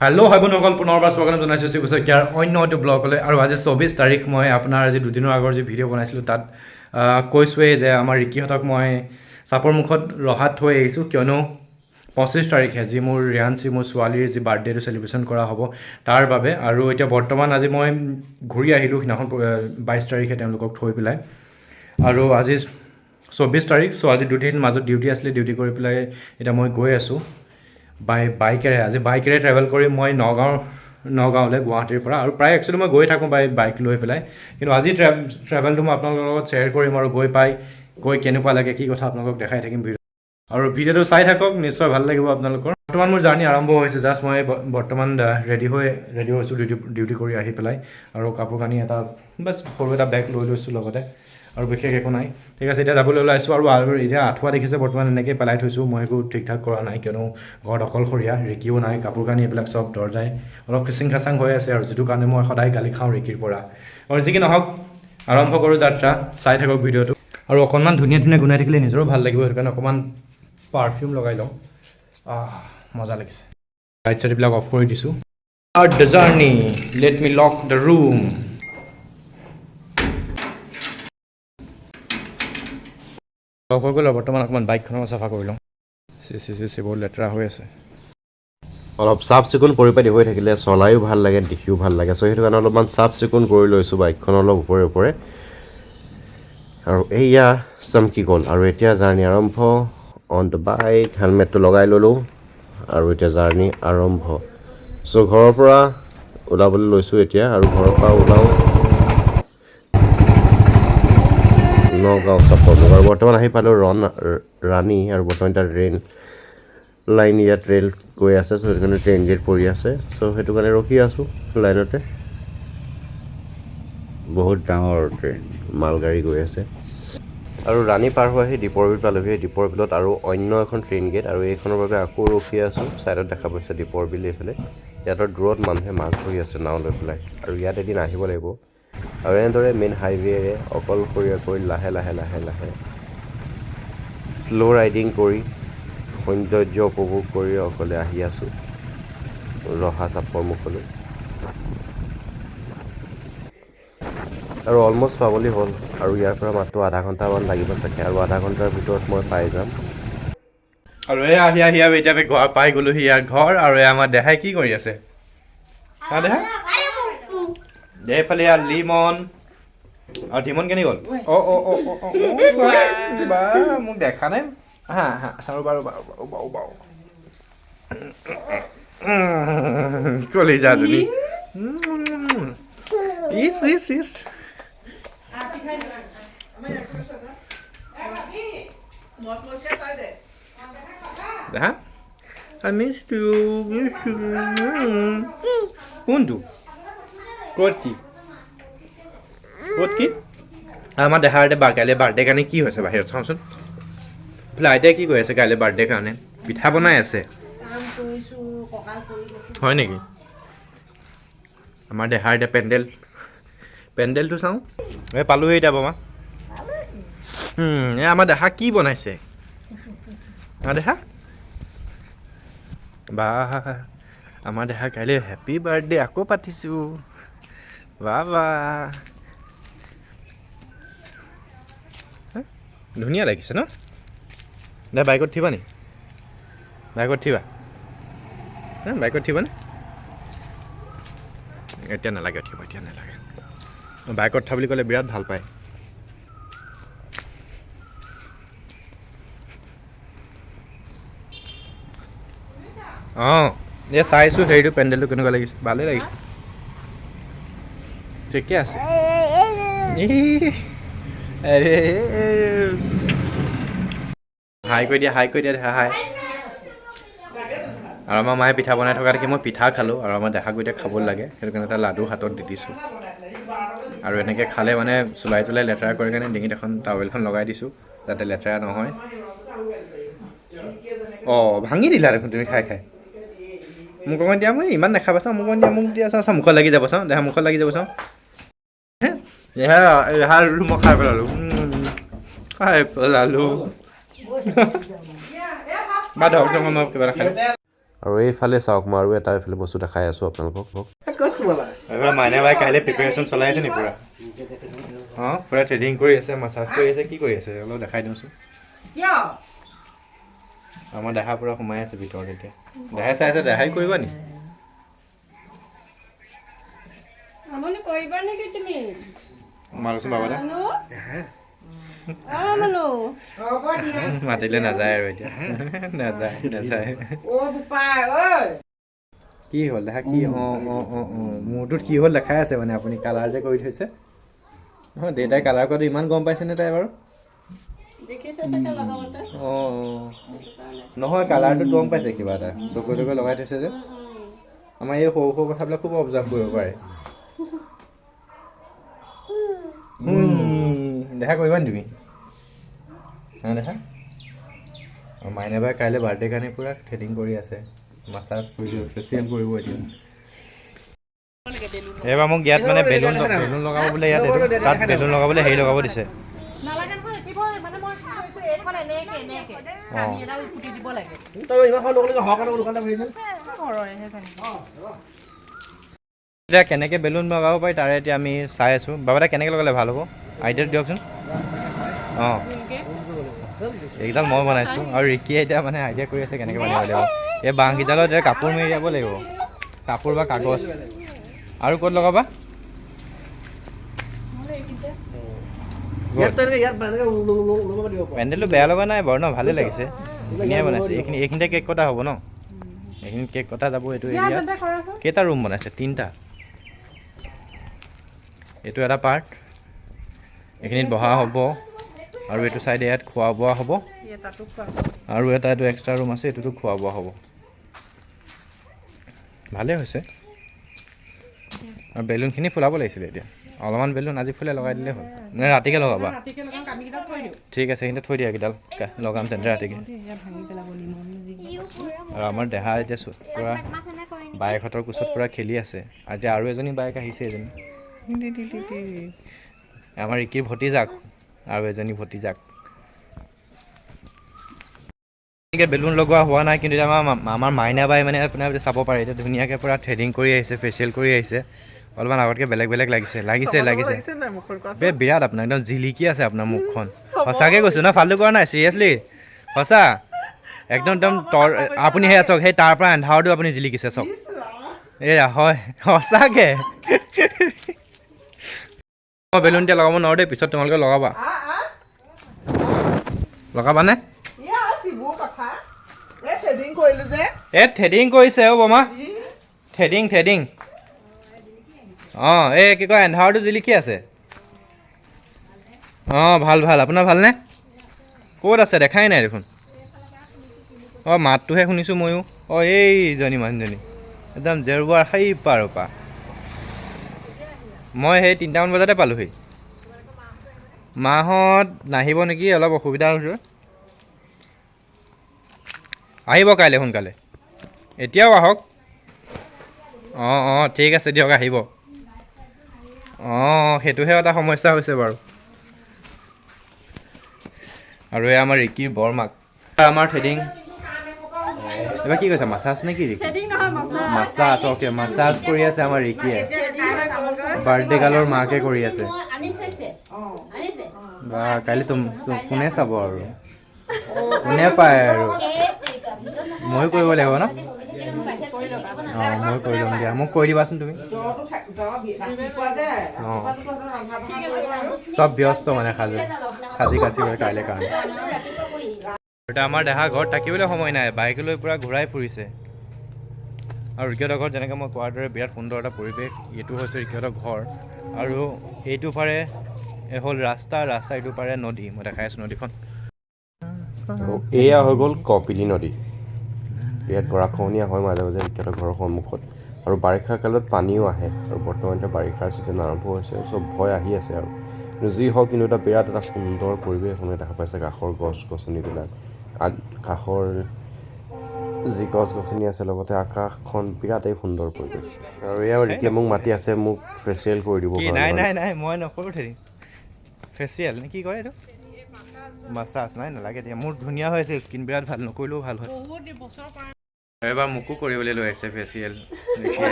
Hello' ভাই বন্ধুসকল পুনৰবাৰ স্বাগতম জনাইছোঁ শিৱশইকীয়াৰ অন্য এটি ব্লগলৈ আৰু আজি 24 তাৰিখ মই আপোনাৰ আজি দুদিনৰ আগৰ যি ভিডিঅ' বনাইছিলোঁ তাত কৈছোঁৱেই যে আমাৰ ৰিকিহঁতক মই চাপৰ মুখত ৰহাত থৈ আহিছোঁ কিয়নো 25 তাৰিখে যি মোৰ ৰিয়াঞ্চি মোৰ ছোৱালীৰ যি বাৰ্থডেটো চেলিব্ৰেশ্যন কৰা হ'ব তাৰ বাবে আৰু এতিয়া বৰ্তমান আজি মই ঘূৰি আহিলোঁ সিদিনাখন 22 তাৰিখে তেওঁলোকক থৈ পেলাই আৰু আজি 24 তাৰিখ চ' আজি দুদিন মাজত ডিউটি আছিলে ডিউটি কৰি পেলাই এতিয়া মই গৈ আছোঁ বাইকেৰে আজি বাইকেৰে ট্ৰেভেল কৰি মই নগাঁৱলৈ গুৱাহাটীৰ পৰা আৰু প্ৰায় একচুৱেলি মই গৈ থাকোঁ বাইক লৈ পেলাই কিন্তু আজি ট্ৰেভেলটো মই আপোনালোকৰ লগত শ্বেয়াৰ কৰিম আৰু গৈ কেনেকুৱা লাগে কি কথা আপোনালোকক দেখাই থাকিম ভিডিঅ' আৰু ভিডিঅ'টো চাই থাকক নিশ্চয় ভাল লাগিব আপোনালোকৰ বৰ্তমান মোৰ জাৰ্ণি আৰম্ভ হৈছে জাষ্ট মই বৰ্তমান ৰেডি হৈছোঁ ডিউটি কৰি আহি পেলাই আৰু কাপোৰ কানি এটা বাছ সৰু এটা বেগ লৈ লৈছোঁ লগতে আৰু বিশেষ একো নাই ঠিক আছে এতিয়া যাবলৈ ওলাইছোঁ আৰু এতিয়া আঁঠুৱা দেখিছে বৰ্তমান এনেকৈ পেলাই থৈছোঁ মই একো ঠিক ঠাক কৰা নাই কিয়নো ঘৰত অকলশৰীয়া ৰিকিও নাই কাপোৰ কানি এইবিলাক চব দৰজাই অলপ খিচিং খাচাং হৈ আছে আৰু যিটো কাৰণে মই সদায় গালি খাওঁ ৰিকিৰ পৰা আৰু যি কি নহওক আৰম্ভ কৰোঁ যাত্ৰা চাই থাকক ভিডিঅ'টো আৰু অকণমান ধুনীয়া গুনাই থাকিলে নিজৰো ভাল লাগিব সেইটো কাৰণে অকণমান পাৰফিউম লগাই লওঁ মজা লাগিছে লাইট চাইটবিলাক অফ কৰি দিছোঁ the journey let me lock the room হৈ গ'ল আৰু বৰ্তমান অকণমান বাইকখনো চাফা কৰি লওঁ বহুত লেতেৰা হৈ আছে অলপ চাফ চিকুণ পৰিপাটি হৈ থাকিলে চলায়ো ভাল লাগে দেখিও ভাল লাগে চ' সেইটো কাৰণে অলপমান চাফ চিকুণ কৰি লৈছোঁ বাইকখন অলপ ওপৰে আৰু এয়া চমকি গ'ল আৰু এতিয়া জাৰ্ণি আৰম্ভ অন দ্য বাইক হেলমেটটো লগাই ল'লোঁ আৰু এতিয়া জাৰ্ণি আৰম্ভ চ' ঘৰৰ পৰা ওলাবলৈ লৈছোঁ এতিয়া আৰু ঘৰৰ পৰা ওলাওঁ নগাঁও চাপৰ আৰু বৰ্তমান আহি পালোঁ ৰাণী আৰু বৰ্তমান এতিয়া লাইন ইয়াত ৰেল গৈ আছে চ' সেইটো কাৰণে ট্ৰেইন গেট পৰি আছে চ' সেইটো কাৰণে ৰখি আছোঁ লাইনতে বহুত ডাঙৰ ট্ৰেইন মালগাড়ী গৈ আছে আৰু ৰাণী পাৰ হৈ আহি দীপৰ বিল পালোহি দীপৰ বিলত আৰু অন্য এখন ট্ৰেইন গেট আৰু এইখনৰ বাবে আকৌ ৰখি আছোঁ ছাইডত দেখা পাইছে দীপৰ বিল এইফালে ইয়াতৰ দূৰত মানুহে মাছ ধৰি আছে নাও লৈ পেলাই আৰু ইয়াত এদিন আহিব লাগিব আৰু এনেদৰে মেইন হাইৱেৰে অকলশৰীয়াকৈ লাহে শ্ল' ৰাইডিং কৰি সৌন্দৰ্য উপভোগ কৰি অকলে আহি আছোঁ ৰহা চাপৰ মুখলৈ আৰু অলমষ্ট পাবলৈ হ'ল আৰু ইয়াৰ পৰা মাত্ৰ আধা ঘণ্টামান লাগিব চাগে আৰু আধা ঘণ্টাৰ ভিতৰত মই পাই যাম আৰু এই আহি আৰু এতিয়া আমি ঘৰ পাই গ'লোহি ইয়াৰ ঘৰ আৰু আমাৰ দেহাই কি কৰি আছে দেহা এইফালে ইয়াৰ লিমন আৰু ধিমন কেনি গ'ল মোক দেখা নাই বাৰু কলিজাজনী ইছ দেহা I missed you. কোনটো ক'ত কি আমাৰ দেহাৰ এতিয়া কাইলৈ বাৰ্থডে কাৰণে কি হৈছে বাহিৰত চাওঁচোন বোলে আইতাই কি কৈ আছে কাইলৈ বাৰ্থডে কাৰণে পিঠা বনাই আছে হয় নেকি আমাৰ দেহাৰ এতিয়া পেণ্ডেলটো চাওঁ এই পালোহি এতিয়া বমা এই আমাৰ দেহা কি বনাইছে আমাৰ দেহা বা আমাৰ দেহা কাইলৈ হেপী বাৰ্থডে আকৌ পাতিছোঁ বা ধুনীয়া লাগিছে ন দে বাইকত থিবা নি বাইকত থিবা নে এতিয়া নালাগে বাইকত থা বুলি ক'লে বিৰাট ভাল পায় অঁ এই চাইছোঁ হেৰিটো পেণ্ডেলটো কেনেকুৱা লাগিছে ভালেই লাগিছে ঠিকে আছে হাই কৰি দিয়া হাই আৰু আমাৰ মায়ে পিঠা বনাই থকা দেখি মই পিঠা খালোঁ আৰু আমাৰ দেখাক এতিয়া খাব লাগে সেইটো কাৰণে এটা লাডু হাতত দি দিছোঁ আৰু এনেকৈ খালে মানে চুলাই লেতেৰা কৰি কাৰণে ডিঙিত এখন টাৱেলখন লগাই দিছোঁ যাতে লেতেৰা নহয় ভাঙি দিলা দেখোন তুমি খাই মোক অকণমান দিয়া মই ইমান নাখাবা চাওঁ মোক দিয়া চাওঁ মুখত লাগি যাব চাওঁ দেহা মুখত লাগি যাব চাওঁ মই খাই পেলালোঁ বা ধৰক মই কিবা এটা খাই আৰু এইফালে চাওক মই আৰু এটা এইফালে বস্তু দেখাই আছোঁ আপোনালোকক মাইনা বাই কাইলৈ প্ৰিপেৰেশ্যন চলাই আছে নি পুৰা অঁ পুৰা ট্ৰেডিং কৰি আছে মাছাজ কৰি আছে কি কৰি আছে অলপ দেখাই দিওঁচোন আমাৰ দেহা পুৰা সোমাই আছে ভিতৰত এতিয়া দেহাই চাই আছে দেহাই কৰিবা নি মাৰোচোন বাবা দা মাতিলে নাযায় আৰু এতিয়া নাযায় কি হ'ল দেখা কি অঁ মূৰটোত কি হ'ল দেখাই আছে মানে আপুনি কালাৰ যে কৰি থৈছে অঁ দেউতাই কালাৰ কৰাটো ইমান গম পাইছেনে তাই বাৰু অঁ নহয় কালাৰটোত গম পাইছে কিবা এটা চকুৱে তকুৱে লগাই থৈছে যে আমাৰ এই সৰু সৰু কথাবিলাক খুব অবজাৰ্ভ কৰিব পাৰে দেখা কৰিবা নি তুমি দেখা মাইনা বাই কাইলৈ বাৰ্থডে কাৰণে পূৰা থ্ৰেডিং কৰি আছে মাছাজ কৰিব ফেচিয়েল কৰিব এতিয়া এইবাৰ মোক ইয়াত মানে বেলুন লগাব বোলে ইয়াত তাত বেলুন লগাবলৈ হেৰি লগাব দিছে এতিয়া কেনেকৈ বেলুন লগাব পাৰি তাৰে এতিয়া আমি চাই আছোঁ বাবা কেনেকৈ লগালে ভাল হ'ব আইডিয়া দিয়কচোন অঁ এইকেইডাল মই বনাইছোঁ আৰু ৰিকিয়ে এতিয়া মানে আইডিয়া কৰি আছে কেনেকৈ বনাব লাগিব এই বাঁহকেইডালত এতিয়া কাপোৰ মাৰি যাব লাগিব কাপোৰ বা কাগজ আৰু ক'ত লগাবা পেণ্ডেলটো বেয়া লগা নাই বাৰু ন ভালেই লাগিছে ধুনীয়া বনাইছে এইখিনিতে কেক কটা হ'ব ন এইখিনিত কেক কটা যাব এইটো এৰিয়াত কেইটা ৰুম বনাইছে 3টা এইটো এটা পাৰ্ট এইখিনিত বহা হ'ব আৰু এইটো চাইডে ইয়াত খোৱা বোৱা হ'ব আৰু এটা এইটো এক্সট্ৰা ৰুম আছে এইটোতো খোৱা বোৱা হ'ব ভালেই হৈছে আৰু বেলুনখিনি ফুলাব লাগিছিলে এতিয়া অলপমান বেলুন আজি ফুলে লগাই দিলেই হ'ল মানে ৰাতিকৈ লগাবা ঠিক আছে সেইখিনিতে থৈ দিয়া কেইডাল লগাম তেন্তে ৰাতিকৈ আৰু আমাৰ দেহা এতিয়া পূৰা বাইকহঁতৰ কোচত পূৰা খেলি আছে আৰু এতিয়া আৰু এজনী বাইক আহিছে এজনী আমাৰ ৰিকিৰ ভতিজাক আৰু এজনী ভতিজাক এনেকৈ বেলুন লগোৱা হোৱা নাই কিন্তু আমাৰ মাইনা বাই মানে আপোনাৰ চাব পাৰে এতিয়া ধুনীয়াকৈ পূৰা থ্ৰেডিং কৰি আহিছে ফেচিয়েল কৰি আহিছে অলপমান আগতকৈ বেলেগ লাগিছে বিৰাট আপোনাৰ একদম জিলিকি আছে আপোনাৰ মুখখন সঁচাকৈ কৈছোঁ ন ফাল্টু কৰা নাই চিৰিয়াছলি সঁচা একদম আপুনি সেয়া চাওক সেই তাৰ পৰা এন্ধাৰটো আপুনি জিলিকিছে চাওক এয়া হয় সঁচাকৈ মই বেলুন এতিয়া লগাব নোৱাৰোঁ দেই পিছত তোমালোকে লগাবানে এই থ্ৰেডিং কৰিছে অ' বমা থ্ৰেডিং অঁ এই কি কয় এন্ধাৰটো জিলিকি আছে অঁ ভাল আপোনাৰ ভালনে ক'ত আছে দেখাই নাই দেখোন অঁ মাতটোহে শুনিছোঁ ময়ো অঁ এইজনী মানুহজনী একদম জেৰুৱাৰ সেই পাৰৰ পৰা মই সেই 3টামান বজাতে পালোহি মাহঁত নাহিব নেকি অলপ অসুবিধা হৈছে আহিব কাইলৈ সোনকালে এতিয়াও আহক অঁ ঠিক আছে দিয়ক আহিব অঁ সেইটোহে এটা সমস্যা হৈছে বাৰু আৰু এই আমাৰ ৰিকিৰ বৰমাক আমাৰ থ্ৰেডিং এইবাৰ কি কৈছে মাছাজ নে কি মাছাজ অ'কে মাছাজ কৰি আছে আমাৰ ৰিকিয়ে বাৰ্থডে গালৰ মাকে কৰি আছে বা কাইলৈ কোনে চাব আৰু কোনে পায় আৰু ময়ো কৰিব লাগিব ন অঁ মই কৰি ল'ম দিয়া মোক কৈ দিবাচোন তুমি অঁ চব ব্যস্ত মানে সাজি কাচি কৰি কাইলৈ কাৰণে এতিয়া আমাৰ দেহা ঘৰত থাকিবলৈ সময় নাই বাইক লৈ পূৰা ঘূৰাই ফুৰিছে আৰু ৰিকিহঁতৰ ঘৰত যেনেকৈ মই কোৱাৰ দৰে বিৰাট সুন্দৰ এটা পৰিৱেশ এইটো হৈছে ৰিকিহঁতৰ ঘৰ আৰু এইটো পাৰে হ'ল ৰাস্তা এইটো পাৰে নদী মই দেখাই আছোঁ নদীখন এয়া হৈ গ'ল কপিলী নদী ইয়াত গৰাখহনীয়া হয় মাজে মাজে ৰিকিহঁতৰ ঘৰৰ সন্মুখত আৰু বাৰিষা কালত পানীও আহে আৰু বৰ্তমান এতিয়া বাৰিষাৰ ছিজন আৰম্ভ হৈছে চব ভয় আহি আছে আৰু যি হওক কিন্তু এটা বিৰাট এটা সুন্দৰ পৰিৱেশ শুনি দেখা পাইছে কাষৰ গছ গছনিবিলাক কাষৰ যি গছ গছনি আছে লগতে আকাশখন বিৰাটেই সুন্দৰ পৰিৱেশ আৰু এয়া ৰিকিয়ে মোক মাতি আছে মোক ফেচিয়েল কৰি দিব নাই মই নকৰোঁ ফেচিয়েল নে কি কয় এইটো মাছাজ নাই নালাগে এতিয়া মোৰ ধুনীয়া হৈ আছে স্কিন বিৰাট ভাল নকৰিলেও ভাল হয় এবাৰ মোকো কৰিবলৈ লৈ আহিছে ফেচিয়েল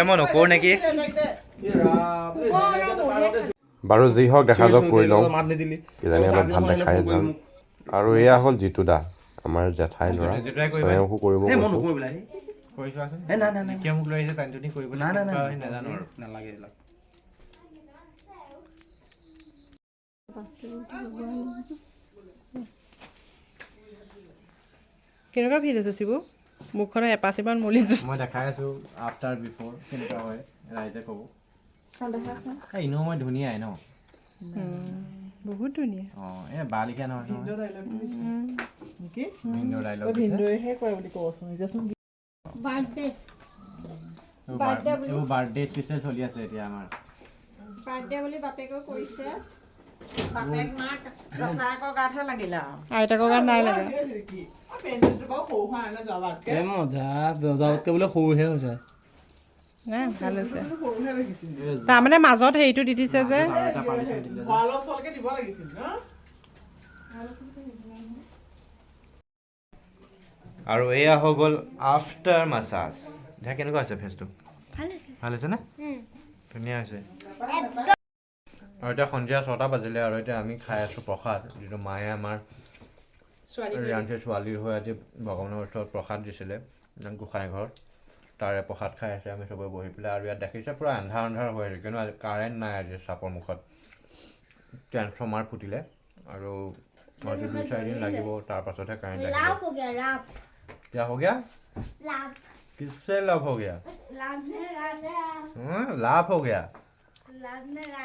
মই নকৰোঁ নেকি বাৰু যি হওক দেখা যাওক কৰি লওঁ কিজানি অলপ ভাল দেখাই যাম আৰু এয়া হ'ল জিতু দা আমাৰ জেঠাই ল'ৰা স্বয়ংকো কৰিব কৈছোঁ কৰি চোৱাচোন কিয় মোক লৈ আহিছে টানি কৰিব নাজানো আৰু নালাগে এইবিলাক কেনেকুৱা ফিল আছে শিবু মুখখনৰ এপাচিমান মলিছো মই দেখাই আছোঁ আফটাৰ বিফৰ কেনেকুৱা হয় ৰাইজে ক'ব এনেও মই ধুনীয়াই ন বহুত ধুনীয়া অঁ এই বালিকা নহয় বাৰ্থডে স্পেচিয়েল চলি আছে এতিয়া আমাৰ বাৰ্থডে বুলি বাপেকক কৈছে আইতাকৰ গাত নাই লাগে মজা যোৱাতকৈ বোলে সৰুহে হৈছে নাই ভাল হৈছে তাৰমানে মাজত হেৰিটো দি দিছে যে আৰু এয়া হৈ গ'ল আফটাৰ মাছাজ এতিয়া কেনেকুৱা হৈছে ফেচটো ভাল হৈছে নে ধুনীয়া হৈছে আৰু এতিয়া সন্ধিয়া 6টা বাজিলে আৰু এতিয়া আমি খাই আছোঁ প্ৰসাদ যিটো মায়ে আমাৰ ৰিয়াঞ্চীৰ ছোৱালীৰ হৈ আজি ভগৱানৰ ওচৰত প্ৰসাদ দিছিলে গোসাঁই ঘৰত তাৰে প্ৰসাদ খাই আছে আমি চবে বহি পেলাই আৰু ইয়াত দেখিছে পূৰা আন্ধাৰ হৈ আছে কিন্তু আজি কাৰেণ্ট নাই আজি চাপৰ মুখত ট্ৰেন্সফৰ্মাৰ ফুটিলে আৰু হয়তো 2-4 দিন লাগিব তাৰ পাছতহে কাৰেণ্ট আহিব क्या हो गया किससे लाभ हो गया लाभ हो गया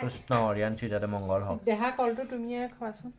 कृष्ण और यांची जाते मंगल हो দেহা কলটো তুমিয়ে খোৱাচোন